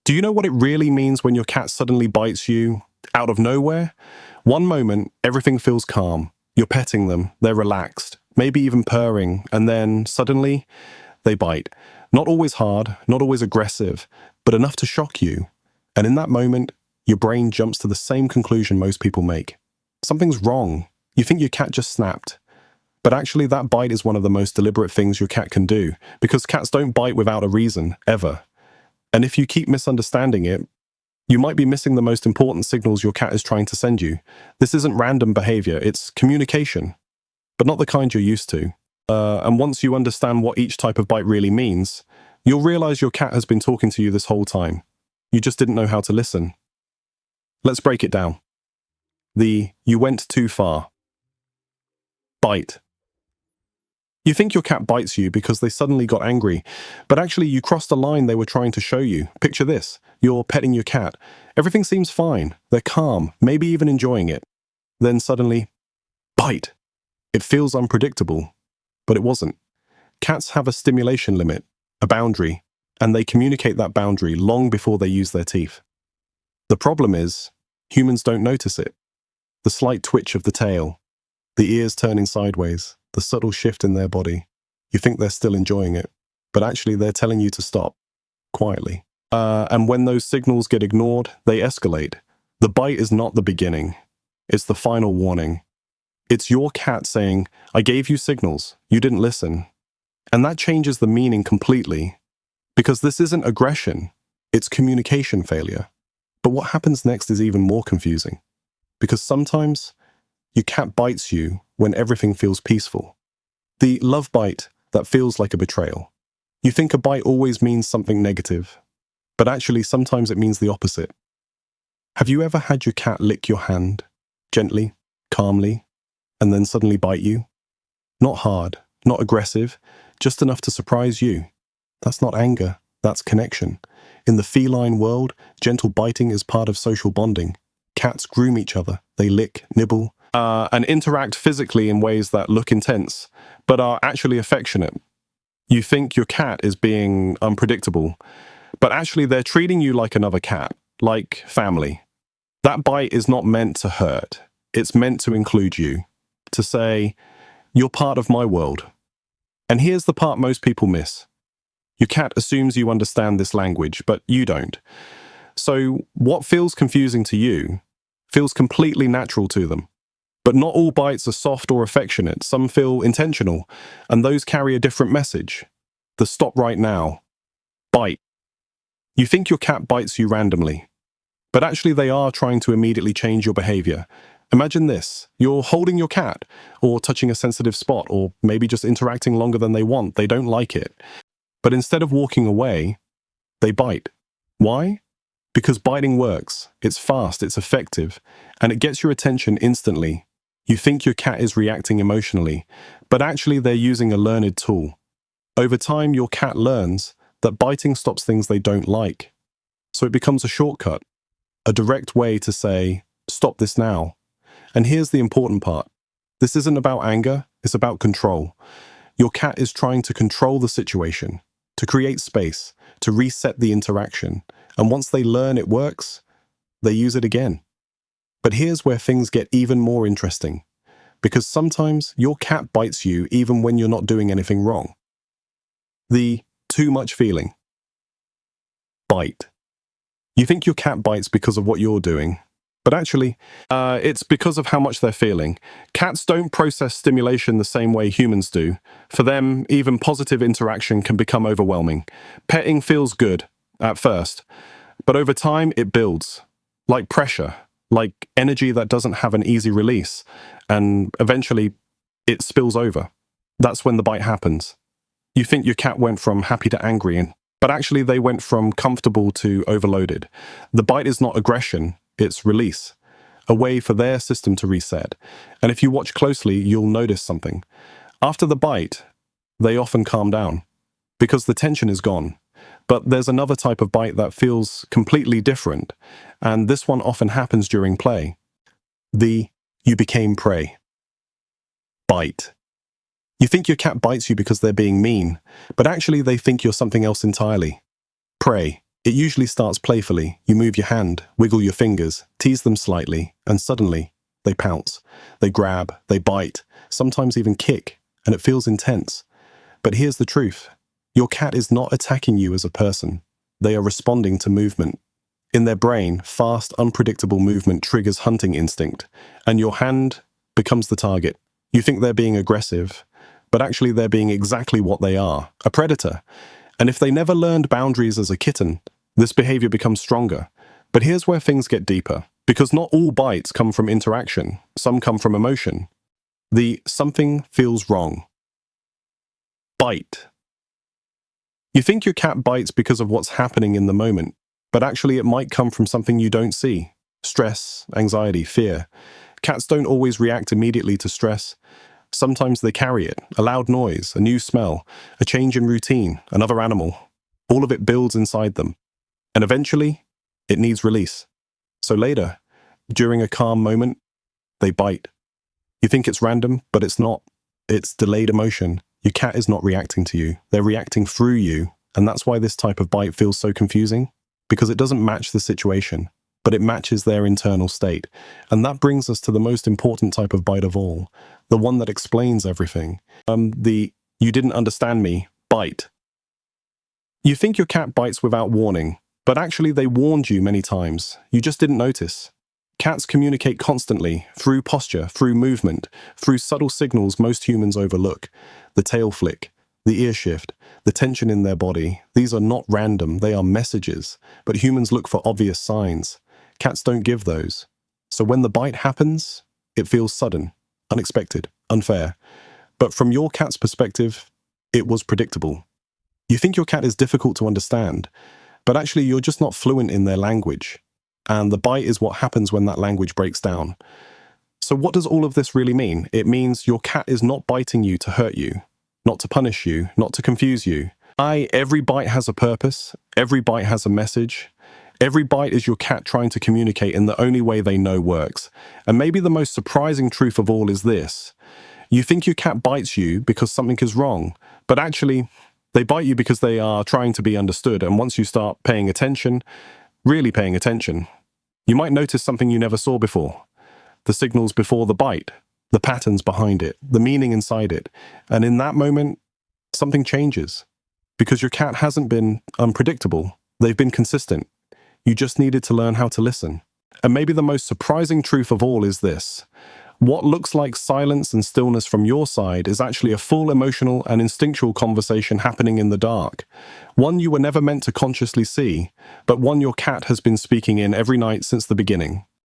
Do you know what it really means when your cat suddenly bites you out of nowhere? One moment, everything feels calm. You're petting them, they're relaxed, maybe even purring, and then suddenly they bite. Not always hard, not always aggressive, but enough to shock you. And in that moment, your brain jumps to the same conclusion most people make. Something's wrong. You think your cat just snapped. But actually, that bite is one of the most deliberate things your cat can do, because cats don't bite without a reason, ever. And if you keep misunderstanding it, you might be missing the most important signals your cat is trying to send you. This isn't random behavior, it's communication, but not the kind you're used to. And once you understand what each type of bite really means, you'll realize your cat has been talking to you this whole time. You just didn't know how to listen. Let's break it down. You went too far. Bite. You think your cat bites you because they suddenly got angry, but actually you crossed a line they were trying to show you. Picture this. You're petting your cat. Everything seems fine. They're calm, maybe even enjoying it. Then suddenly, bite. It feels unpredictable, but it wasn't. Cats have a stimulation limit, a boundary, and they communicate that boundary long before they use their teeth. The problem is, humans don't notice it. The slight twitch of the tail, the ears turning sideways, the subtle shift in their body. You think they're still enjoying it, but actually they're telling you to stop, quietly. And when those signals get ignored, they escalate. The bite is not the beginning. It's the final warning. It's your cat saying, I gave you signals, you didn't listen. And that changes the meaning completely, because this isn't aggression, it's communication failure. But what happens next is even more confusing, because sometimes your cat bites you when everything feels peaceful. The love bite that feels like a betrayal. You think a bite always means something negative, but actually sometimes it means the opposite. Have you ever had your cat lick your hand, gently, calmly, and then suddenly bite you? Not hard, not aggressive, just enough to surprise you. That's not anger, that's connection. In the feline world, gentle biting is part of social bonding. Cats groom each other, they lick, nibble, and interact physically in ways that look intense, but are actually affectionate. You think your cat is being unpredictable, but actually they're treating you like another cat, like family. That bite is not meant to hurt. It's meant to include you, to say, you're part of my world. And here's the part most people miss. Your cat assumes you understand this language, but you don't. So what feels confusing to you feels completely natural to them. But not all bites are soft or affectionate. Some feel intentional, and those carry a different message. The stop right now. Bite. You think your cat bites you randomly, but actually they are trying to immediately change your behavior. Imagine this. You're holding your cat, or touching a sensitive spot, or maybe just interacting longer than they want. They don't like it. But instead of walking away, they bite. Why? Because biting works. It's fast, it's effective, and it gets your attention instantly. You think your cat is reacting emotionally, but actually they're using a learned tool. Over time, your cat learns that biting stops things they don't like. So it becomes a shortcut, a direct way to say, stop this now. And here's the important part. This isn't about anger, it's about control. Your cat is trying to control the situation, to create space, to reset the interaction. And once they learn it works, they use it again. But here's where things get even more interesting, because sometimes your cat bites you even when you're not doing anything wrong. The too much feeling. Bite. You think your cat bites because of what you're doing, but actually, it's because of how much they're feeling. Cats don't process stimulation the same way humans do. For them, even positive interaction can become overwhelming. Petting feels good at first, but over time it builds, like pressure, like energy that doesn't have an easy release, and eventually it spills over. That's when the bite happens. You think your cat went from happy to angry, but actually they went from comfortable to overloaded. The bite is not aggression, it's release, a way for their system to reset. And if you watch closely, you'll notice something. After the bite, they often calm down, because the tension is gone. But there's another type of bite that feels completely different, and this one often happens during play. You became prey. Bite. You think your cat bites you because they're being mean, but actually they think you're something else entirely. Prey, It usually starts playfully. You move your hand, wiggle your fingers, tease them slightly, and suddenly they pounce. They grab, they bite, sometimes even kick, and it feels intense. But here's the truth. Your cat is not attacking you as a person. They are responding to movement. In their brain, fast, unpredictable movement triggers hunting instinct, and your hand becomes the target. You think they're being aggressive, but actually they're being exactly what they are, a predator. And if they never learned boundaries as a kitten, this behavior becomes stronger. But here's where things get deeper, because not all bites come from interaction. Some come from emotion. The something feels wrong. Bite. You think your cat bites because of what's happening in the moment, but actually it might come from something you don't see. Stress, anxiety, fear. Cats don't always react immediately to stress. Sometimes they carry it, a loud noise, a new smell, a change in routine, another animal. All of it builds inside them. And eventually, it needs release. So later, during a calm moment, they bite. You think it's random, but it's not. It's delayed emotion. Your cat is not reacting to you. They're reacting through you. And that's why this type of bite feels so confusing, because it doesn't match the situation, but it matches their internal state. And that brings us to the most important type of bite of all, the one that explains everything. The "you didn't understand me" bite. You think your cat bites without warning, but actually they warned you many times. You just didn't notice. Cats communicate constantly, through posture, through movement, through subtle signals most humans overlook. The tail flick, the ear shift, the tension in their body. These are not random, they are messages, but humans look for obvious signs. Cats don't give those. So when the bite happens, it feels sudden, unexpected, unfair. But from your cat's perspective, it was predictable. You think your cat is difficult to understand, but actually you're just not fluent in their language. And the bite is what happens when that language breaks down. So what does all of this really mean? It means your cat is not biting you to hurt you, not to punish you, not to confuse you. Every bite has a purpose. Every bite has a message. Every bite is your cat trying to communicate in the only way they know works. And maybe the most surprising truth of all is this. You think your cat bites you because something is wrong, but actually they bite you because they are trying to be understood. And once you start paying attention, really paying attention, you might notice something you never saw before. The signals before the bite, the patterns behind it, the meaning inside it. And in that moment, something changes. Because your cat hasn't been unpredictable. They've been consistent. You just needed to learn how to listen. And maybe the most surprising truth of all is this. What looks like silence and stillness from your side is actually a full emotional and instinctual conversation happening in the dark. One you were never meant to consciously see, but one your cat has been speaking in every night since the beginning.